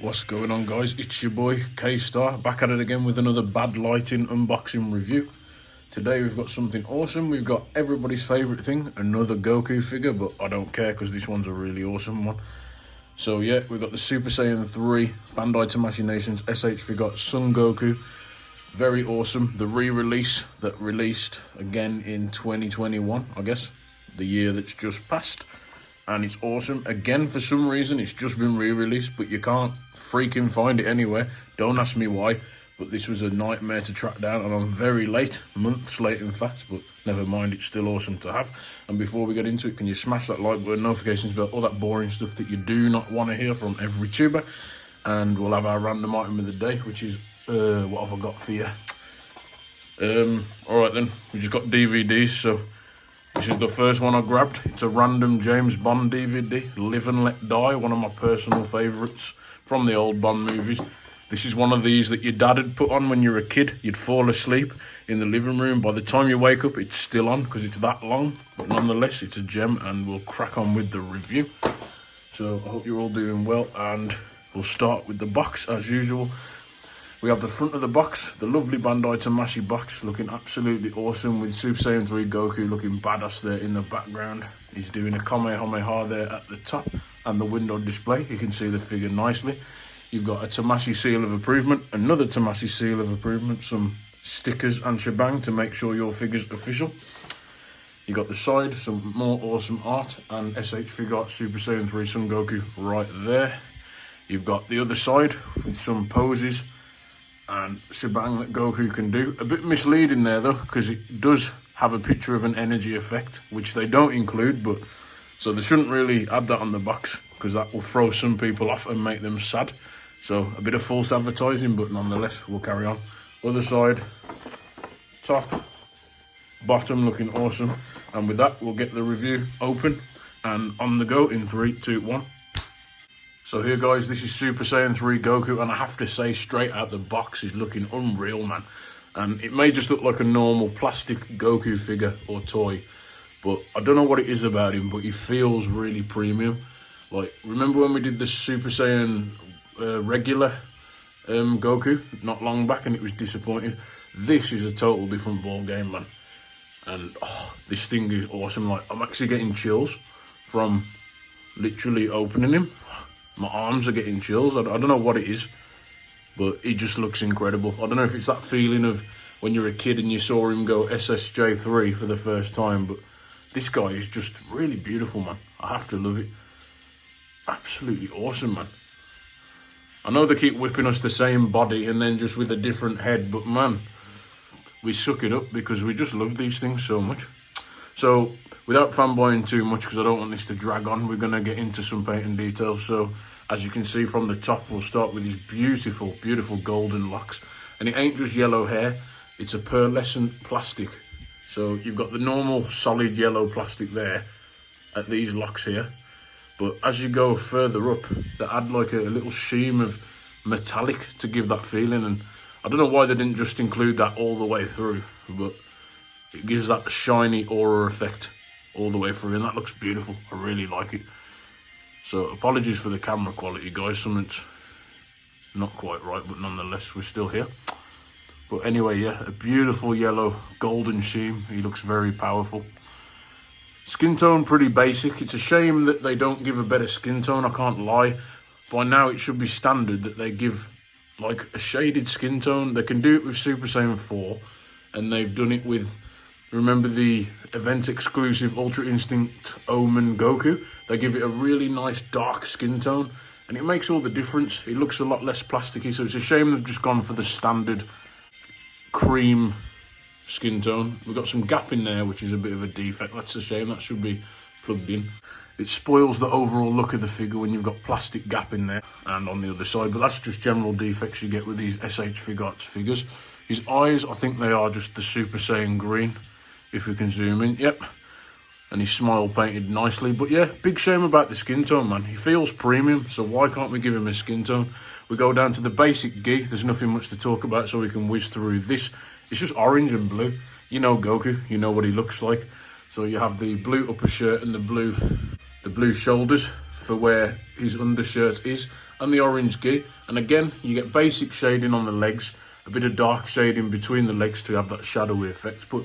What's going on, guys? It's your boy K-Star, back at it again with another bad lighting unboxing review. Today we've got something awesome. We've got everybody's favourite thing, another Goku figure, but I don't care because this one's a really awesome one. So yeah, we've got the Super Saiyan 3 Bandai Tamashii Nations SH Figuarts Son Goku. Very awesome. The re-release that released again in 2021, I guess, the year that's just passed. And it's awesome. Again, for some reason, it's just been re-released, but you can't freaking find it anywhere. Don't ask me why, but this was a nightmare to track down, and I'm very late, months late in fact, but never mind, it's still awesome to have. And before we get into it, can you smash that like button, notifications bell, all that boring stuff that you do not want to hear from every tuber. And we'll have our random item of the day, which is, what have I got for you? Alright then, we just got DVDs, so this is the first one I grabbed. It's a random James Bond DVD, Live and Let Die, one of my personal favourites from the old Bond movies. This is one of these that your dad had put on when you were a kid. You'd fall asleep in the living room. By the time you wake up, it's still on because it's that long. But nonetheless, it's a gem, and we'll crack on with the review. So I hope you're all doing well, and we'll start with the box as usual. We have the front of the box, the lovely Bandai Tamashii box, looking absolutely awesome with Super Saiyan 3 Goku looking badass there in the background. He's doing a Kamehameha there at the top, and the window display, you can see the figure nicely. You've got a Tamashii seal of approval, another Tamashii seal of approval, some stickers and shebang to make sure your figure's official. You got the side, some more awesome art, and SH Figuarts Super Saiyan 3 Son Goku right there. You've got the other side with some poses and shebang that Goku can do. A bit misleading there though, because it does have a picture of an energy effect, which they don't include, but so they shouldn't really add that on the box because that will throw some people off and make them sad. So a bit of false advertising, but nonetheless, we'll carry on. Other side, top, bottom looking awesome. And with that, we'll get the review open and on the go in 3, 2, 1. So here, guys, this is Super Saiyan 3 Goku, and I have to say straight out the box, he's looking unreal, man. And it may just look like a normal plastic Goku figure or toy, but I don't know what it is about him, but he feels really premium. Like, remember when we did the Super Saiyan regular Goku not long back, and it was disappointing? This is a total different ball game, man. And oh, this thing is awesome. Like, I'm actually getting chills from literally opening him. My arms are getting chills. I don't know what it is, but he just looks incredible. I don't know if it's that feeling of when you're a kid and you saw him go SSJ3 for the first time, but this guy is just really beautiful, man. I have to love it. Absolutely awesome, man. I know they keep whipping us the same body and then just with a different head, but man, we suck it up because we just love these things so much. So, without fanboying too much, because I don't want this to drag on, we're going to get into some painting details. So, as you can see from the top, we'll start with these beautiful, beautiful golden locks. And it ain't just yellow hair, it's a pearlescent plastic. So, you've got the normal solid yellow plastic there at these locks here. But as you go further up, they add like a little sheen of metallic to give that feeling. And I don't know why they didn't just include that all the way through, but it gives that shiny aura effect all the way through, and that looks beautiful. I really like it. So apologies for the camera quality, guys. Something's not quite right, but nonetheless, we're still here. But anyway, yeah, a beautiful yellow golden sheen. He looks very powerful. Skin tone, pretty basic. It's a shame that they don't give a better skin tone, I can't lie. By now, it should be standard that they give like a shaded skin tone. They can do it with Super Saiyan 4, and they've done it with, remember the event exclusive Ultra Instinct Omen Goku? They give it a really nice dark skin tone, and it makes all the difference. It looks a lot less plasticky, so it's a shame they've just gone for the standard cream skin tone. We've got some gap in there, which is a bit of a defect. That's a shame, that should be plugged in. It spoils the overall look of the figure when you've got plastic gap in there and on the other side, but that's just general defects you get with these SH Figuarts figures. His eyes, I think they are just the Super Saiyan green, if we can zoom in, yep. And his smile painted nicely, but yeah, big shame about the skin tone, man. He feels premium, so why can't we give him a skin tone? We go down to the basic gi. There's nothing much to talk about, so we can whiz through this. It's just orange and blue. You know Goku, you know what he looks like. So you have the blue upper shirt and the blue shoulders for where his undershirt is, and the orange gi. And again, you get basic shading on the legs, a bit of dark shading between the legs to have that shadowy effect, but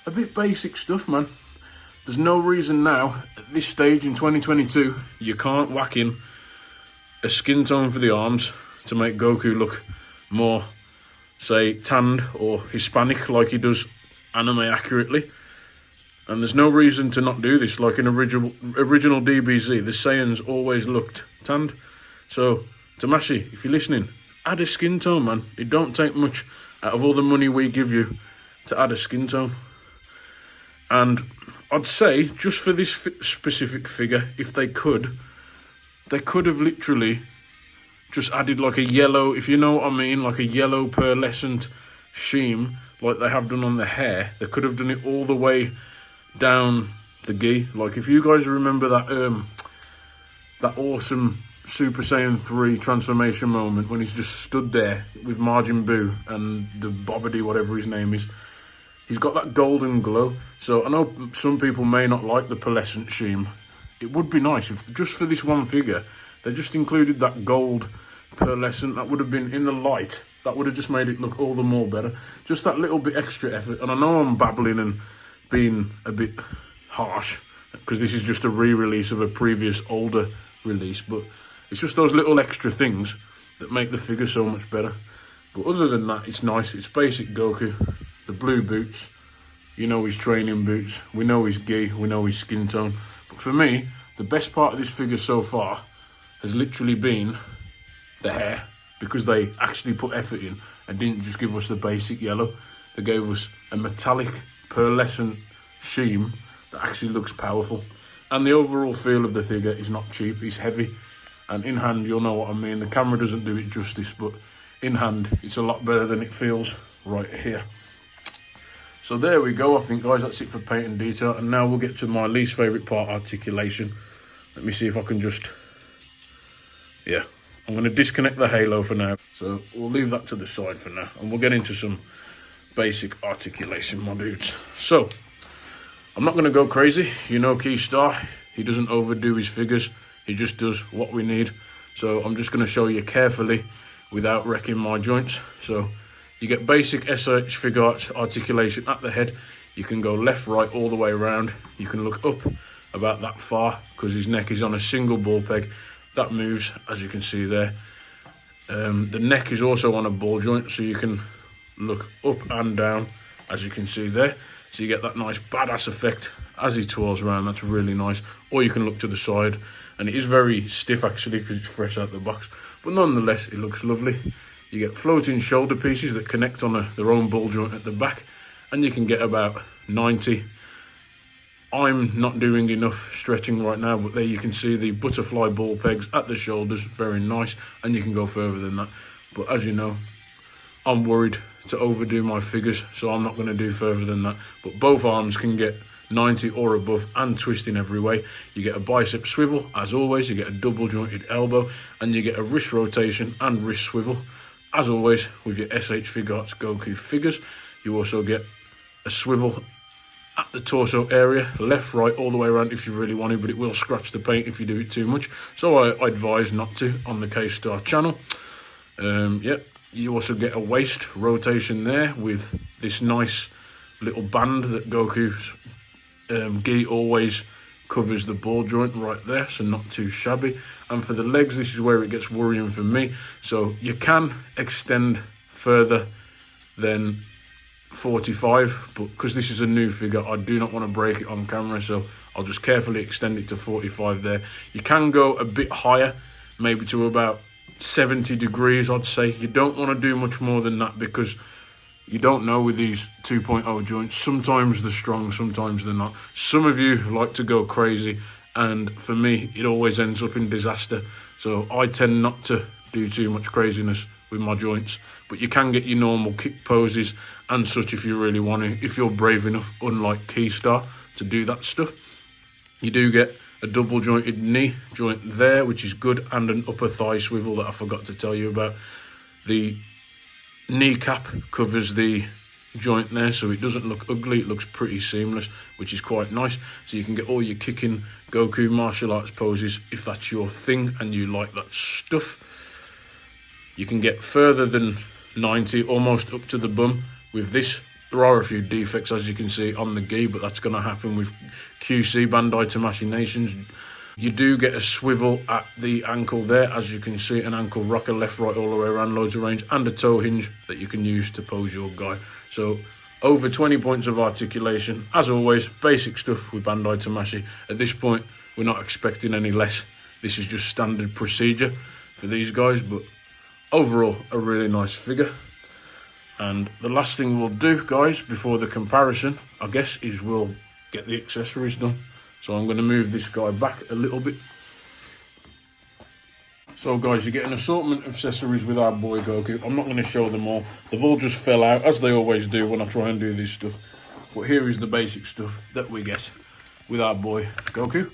a bit basic stuff, man. There's no reason now, at this stage in 2022, you can't whack in a skin tone for the arms to make Goku look more, say, tanned or Hispanic like he does anime accurately. And there's no reason to not do this. Like in original DBZ, the Saiyans always looked tanned. So, Tamashii, if you're listening, add a skin tone, man. It don't take much out of all the money we give you to add a skin tone. And I'd say, just for this specific figure, if they could have literally just added like a yellow, if you know what I mean, like a yellow pearlescent sheen, like they have done on the hair. They could have done it all the way down the gi. Like if you guys remember that awesome Super Saiyan 3 transformation moment when he's just stood there with Majin Buu and the Bobbity, whatever his name is. He's got that golden glow. So I know some people may not like the pearlescent sheen. It would be nice if just for this one figure, they just included that gold pearlescent. That would have been in the light. That would have just made it look all the more better. Just that little bit extra effort. And I know I'm babbling and being a bit harsh because this is just a re-release of a previous older release, but it's just those little extra things that make the figure so much better. But other than that, it's nice. It's basic Goku. The blue boots, you know his training boots, we know his gi, we know his skin tone. But for me, the best part of this figure so far has literally been the hair, because they actually put effort in and didn't just give us the basic yellow. They gave us a metallic pearlescent sheen that actually looks powerful. And the overall feel of the figure is not cheap, it's heavy. And in hand, you'll know what I mean. The camera doesn't do it justice, but in hand, it's a lot better than it feels right here. So there we go, I think, guys, that's it for paint and detail. And now we'll get to my least favourite part, articulation. Let me see if I can just... Yeah, I'm going to disconnect the halo for now. So we'll leave that to the side for now. And we'll get into some basic articulation, my dudes. So, I'm not going to go crazy. You know Keystar, he doesn't overdo his figures. He just does what we need. So I'm just going to show you carefully without wrecking my joints. So you get basic SSJ Figuarts articulation at the head. You can go left, right, all the way around. You can look up about that far because his neck is on a single ball peg. That moves, as you can see there. The neck is also on a ball joint, so you can look up and down, as you can see there. So you get that nice badass effect as he twirls around. That's really nice. Or you can look to the side, and it is very stiff actually because it's fresh out the box. But nonetheless, it looks lovely. You get floating shoulder pieces that connect on their own ball joint at the back, and you can get about 90. I'm not doing enough stretching right now, but there you can see the butterfly ball pegs at the shoulders, very nice, and you can go further than that. But as you know, I'm worried to overdo my figures, so I'm not going to do further than that. But both arms can get 90 or above and twist in every way. You get a bicep swivel, as always, you get a double jointed elbow, and you get a wrist rotation and wrist swivel. As always, with your SH Figuarts Goku figures, you also get a swivel at the torso area, left, right, all the way around if you really want to, but it will scratch the paint if you do it too much. So I advise not to on the K-Star channel. Yep, you also get a waist rotation there with this nice little band that Goku's gi always covers the ball joint right there, so not too shabby. And for the legs, this is where it gets worrying for me. So you can extend further than 45, but because this is a new figure, I do not want to break it on camera, so I'll just carefully extend it to 45 there. You can go a bit higher, maybe to about 70 degrees, I'd say. You don't want to do much more than that because you don't know with these 2.0 joints. Sometimes they're strong, sometimes they're not. Some of you like to go crazy, and for me, it always ends up in disaster. So I tend not to do too much craziness with my joints, but you can get your normal kick poses and such if you really want to, if you're brave enough, unlike Keystar, to do that stuff. You do get a double jointed knee joint there, which is good, and an upper thigh swivel that I forgot to tell you about. The kneecap covers the joint there, so it doesn't look ugly. It looks pretty seamless, which is quite nice. So you can get all your kicking Goku martial arts poses if that's your thing and you like that stuff. You can get further than 90, almost up to the bum with this. There are a few defects, as you can see, on the gi, but that's going to happen with QC, Bandai Tamashii Nations. You do get a swivel at the ankle there, as you can see, an ankle rocker, left, right, all the way around, loads of range, and a toe hinge that you can use to pose your guy. So over 20 points of articulation. As always, basic stuff with Bandai Tamashii. At this point, we're not expecting any less. This is just standard procedure for these guys, but overall, a really nice figure. And the last thing we'll do, guys, before the comparison, I guess, is we'll get the accessories done. So I'm going to move this guy back a little bit. So guys, you get an assortment of accessories with our boy Goku. I'm not going to show them all. They've all just fell out, as they always do when I try and do this stuff. But here is the basic stuff that we get with our boy Goku.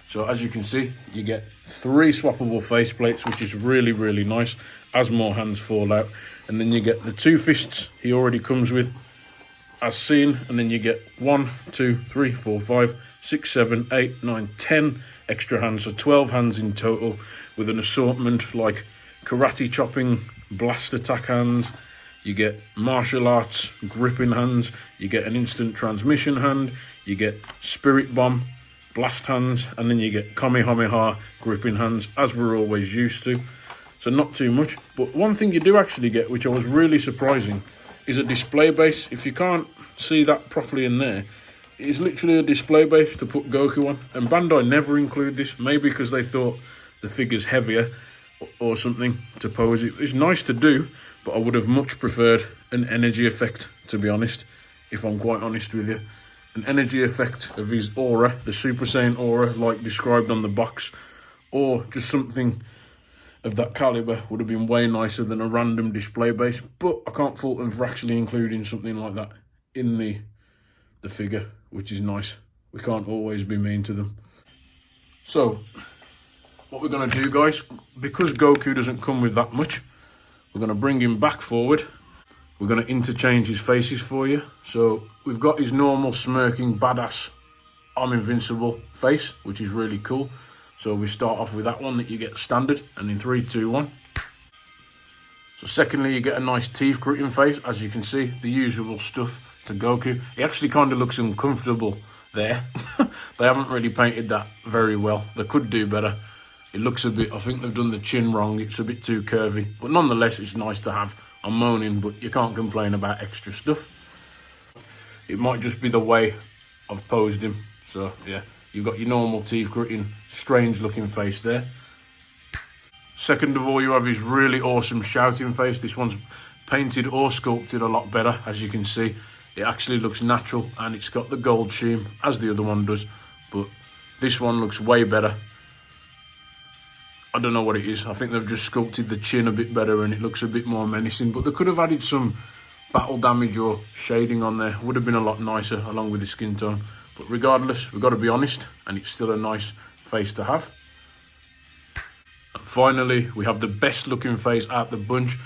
So as you can see, you get 3 swappable faceplates, which is really, really nice, as more hands fall out. And then you get the 2 fists he already comes with, as seen. And then you get 1, 2, 3, 4, 5, 6, 7, 8, 9, 10 extra hands. So 12 hands in total, with an assortment like karate chopping, blast attack hands. You get martial arts gripping hands. You get an instant transmission hand. You get spirit bomb blast hands, and then you get Kamehameha gripping hands, as we're always used to. So not too much, but one thing you do actually get, which I was really surprising, is a display base. If you can't see that properly in there, it's literally a display base to put Goku on, and Bandai never include this, maybe because they thought the figure's heavier or something to pose it. It's nice to do, but I would have much preferred an energy effect, to be honest, if I'm quite honest with you. An energy effect of his aura, the Super Saiyan aura, like described on the box, or just something of that caliber would have been way nicer than a random display base. But I can't fault them for actually including something like that in the figure, which is nice. We can't always be mean to them. So what we're going to do, guys, because Goku doesn't come with that much, we're going to bring him back forward. We're going to interchange his faces for you. So we've got his normal smirking, badass, I'm invincible face, which is really cool. So we start off with that one that you get standard, and in 3, 2, 1. So secondly, you get a nice teeth gritting face, as you can see, the usual stuff to Goku. He actually kind of looks uncomfortable there. They haven't really painted that very well. They could do better. It looks a bit, I think they've done the chin wrong. It's a bit too curvy, but nonetheless, it's nice to have. I'm moaning, but you can't complain about extra stuff. It might just be the way I've posed him. So yeah, you've got your normal teeth gritting, strange looking face there. Second of all, you have his really awesome shouting face. This one's painted or sculpted a lot better, as you can see. It actually looks natural, and it's got the gold sheen, as the other one does. But this one looks way better. I don't know what it is. I think they've just sculpted the chin a bit better and it looks a bit more menacing. But they could have added some battle damage or shading on there. Would have been a lot nicer along with the skin tone. But regardless, we've got to be honest, and it's still a nice face to have. And finally, we have the best looking face out the bunch.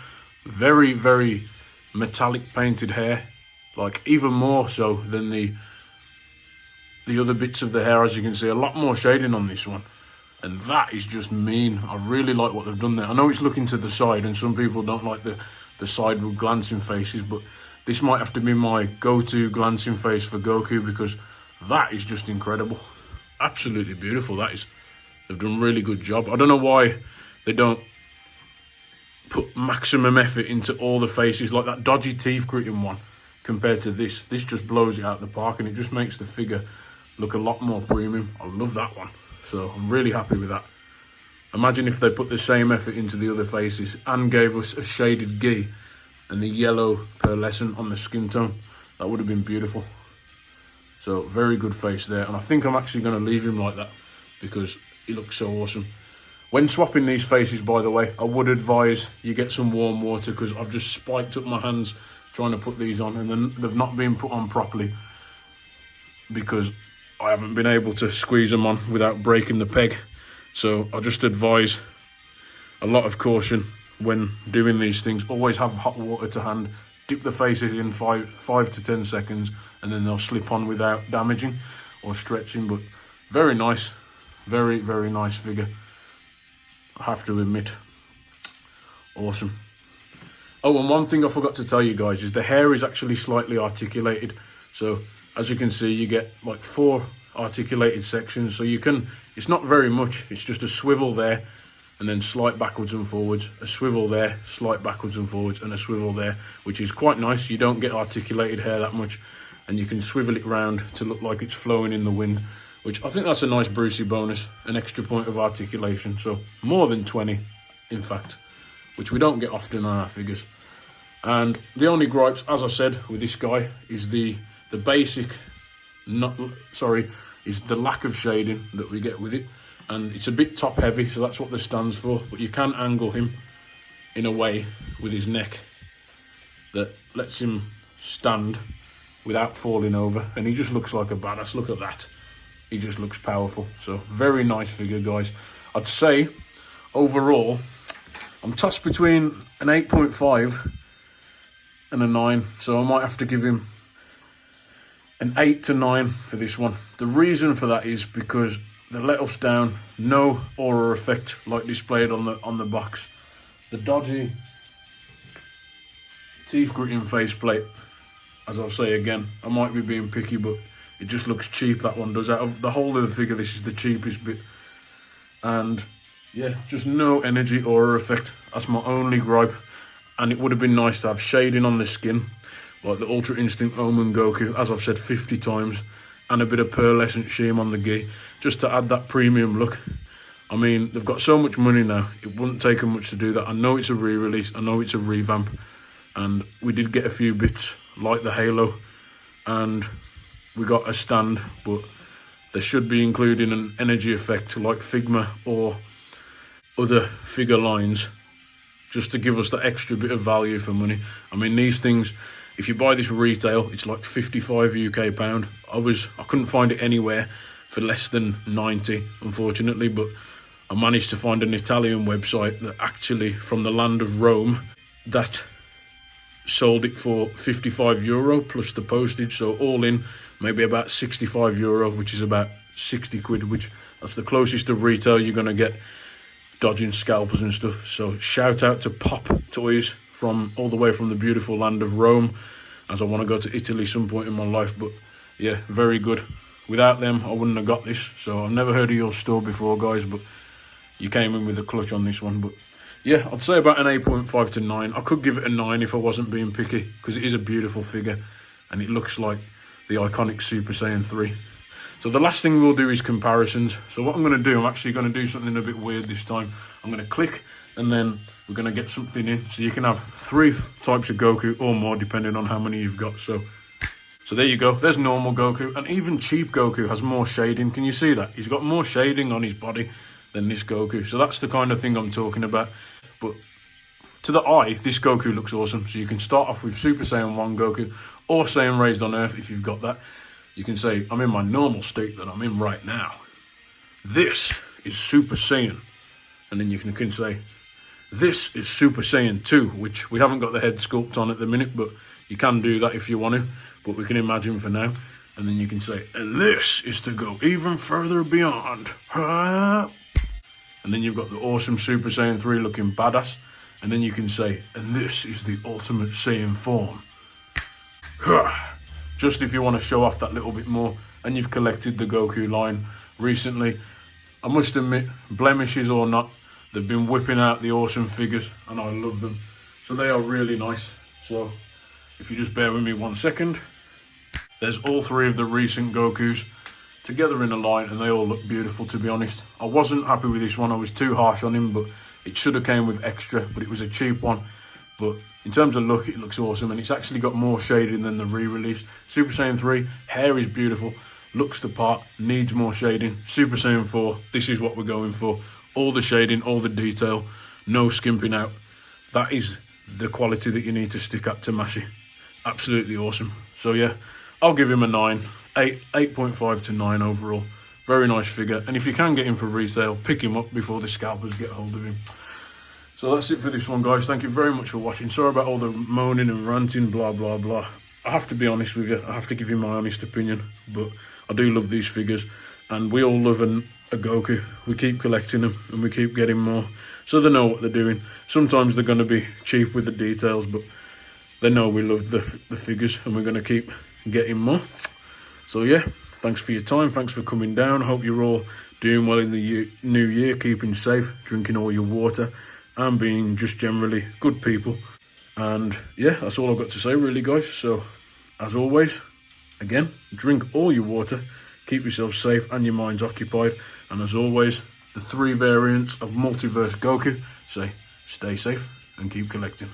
Very, very metallic painted hair. Like even more so than the other bits of the hair, as you can see. A lot more shading on this one. And that is just mean. I really like what they've done there. I know it's looking to the side, and some people don't like the sideward glancing faces, but this might have to be my go-to glancing face for Goku, because that is just incredible. Absolutely beautiful, that is. They've done a really good job. I don't know why they don't put maximum effort into all the faces, like that dodgy teeth gritting one compared to this. This just blows it out of the park, and it just makes the figure look a lot more premium. I love that one. So I'm really happy with that. Imagine if they put the same effort into the other faces and gave us a shaded gi and the yellow pearlescent on the skin tone. That would have been beautiful. So very good face there. And I think I'm actually going to leave him like that because he looks so awesome. When swapping these faces, by the way, I would advise you get some warm water, because I've just spiked up my hands trying to put these on, and then they've not been put on properly because I haven't been able to squeeze them on without breaking the peg. So I just advise a lot of caution when doing these things. Always have hot water to hand dip the faces in 5 to 10 seconds, and then they'll slip on without damaging or stretching. But very nice, very, very nice figure, I have to admit. Awesome. Oh, and one thing I forgot to tell you guys is the hair is actually slightly articulated. So as you can see, you get like 4 articulated sections. So you can, it's not very much, it's just a swivel there, and then slight backwards and forwards, a swivel there, slight backwards and forwards, and a swivel there, which is quite nice. You don't get articulated hair that much, and you can swivel it round to look like it's flowing in the wind, which I think that's a nice Brucey bonus, an extra point of articulation. So more than 20, in fact, which we don't get often on our figures. And the only gripes, as I said, with this guy is the basic, is the lack of shading that we get with it. And it's a bit top heavy, so that's what this stands for. But you can angle him in a way with his neck that lets him stand without falling over. And he just looks like a badass. Look at that. He just looks powerful. So very nice figure, guys. I'd say overall, I'm tossed between an 8.5 and a 9. So I might have to give him an 8 to 9 for this one. The reason for that is because the let us down, no aura effect like displayed on the box. The dodgy teeth gritting faceplate, as I'll say again, I might be being picky, but it just looks cheap, that one does. Out of the whole of the figure, this is the cheapest bit. And yeah, just no energy aura effect. That's my only gripe. And it would have been nice to have shading on the skin, like the Ultra Instinct Omen Goku, as I've said 50 times, and a bit of pearlescent sheen on the gi, just to add that premium look. I mean, they've got so much money now, it wouldn't take them much to do that. I know it's a re-release, I know it's a revamp, and we did get a few bits like the Halo, and we got a stand, but they should be including an energy effect like Figma or other figure lines, just to give us that extra bit of value for money. I mean, these things, if you buy this retail, it's like 55 UK pound. I couldn't find it anywhere for less than 90, unfortunately, but I managed to find an Italian website that actually, from the land of Rome, that sold it for €55 plus the postage. So all in, maybe about €65, which is about 60 quid, which that's the closest to retail you're going to get dodging scalpers and stuff. So shout out to Pop Toys from all the way from the beautiful land of Rome, as I want to go to Italy some point in my life. But yeah, very good. Without them, I wouldn't have got this. So I've never heard of your store before, guys, but you came in with a clutch on this one. But yeah, I'd say about an 8.5 to 9. I could give it a 9 if I wasn't being picky, because it is a beautiful figure and it looks like the iconic Super Saiyan 3. So the last thing we'll do is comparisons. So what I'm going to do, I'm actually going to do something a bit weird this time. I'm going to click and then we're going to get something in. So you can have 3 types of Goku or more depending on how many you've got. So there you go. There's normal Goku, and even cheap Goku has more shading. Can you see that? He's got more shading on his body than this Goku. So that's the kind of thing I'm talking about. But to the eye, this Goku looks awesome. So you can start off with Super Saiyan 1 Goku or Saiyan Raised on Earth if you've got that. You can say, I'm in my normal state that I'm in right now. This is Super Saiyan. And then you can say, this is Super Saiyan 2, which we haven't got the head sculpt on at the minute, but you can do that if you want to. But we can imagine for now. And then you can say, and this is to go even further beyond. And then you've got the awesome Super Saiyan 3 looking badass. And then you can say, and this is the ultimate Saiyan form. Just if you want to show off that little bit more, and you've collected the Goku line recently. I must admit, blemishes or not, they've been whipping out the awesome figures, and I love them. So they are really nice. So if you just bear with me 1 second, there's all 3 of the recent Gokus together in a line, and they all look beautiful, to be honest. I wasn't happy with this one. I was too harsh on him, but it should have came with extra, but it was a cheap one. But in terms of look, it looks awesome, and it's actually got more shading than the re-release. Super Saiyan 3, hair is beautiful, looks the part, needs more shading. Super Saiyan 4, this is what we're going for. All the shading, all the detail, no skimping out. That is the quality that you need to stick at Tamashii. Absolutely awesome. So yeah, I'll give him a 9. 8.5 to 9 overall. Very nice figure. And if you can get him for resale, pick him up before the scalpers get hold of him. So that's it for this one, guys. Thank you very much for watching. Sorry about all the moaning and ranting, blah, blah, blah. I have to be honest with you. I have to give you my honest opinion. But I do love these figures. And we all love a Goku. We keep collecting them and we keep getting more. So they know what they're doing. Sometimes they're going to be cheap with the details, but they know we love the figures and we're going to keep getting more. So yeah, thanks for your time. Thanks for coming down. I hope you're all doing well in the new year, keeping safe, drinking all your water, and being just generally good people. And yeah, that's all I've got to say really, guys. So as always, again, drink all your water, keep yourself safe and your minds occupied. And as always, the 3 variants of Multiverse Goku say stay safe and keep collecting.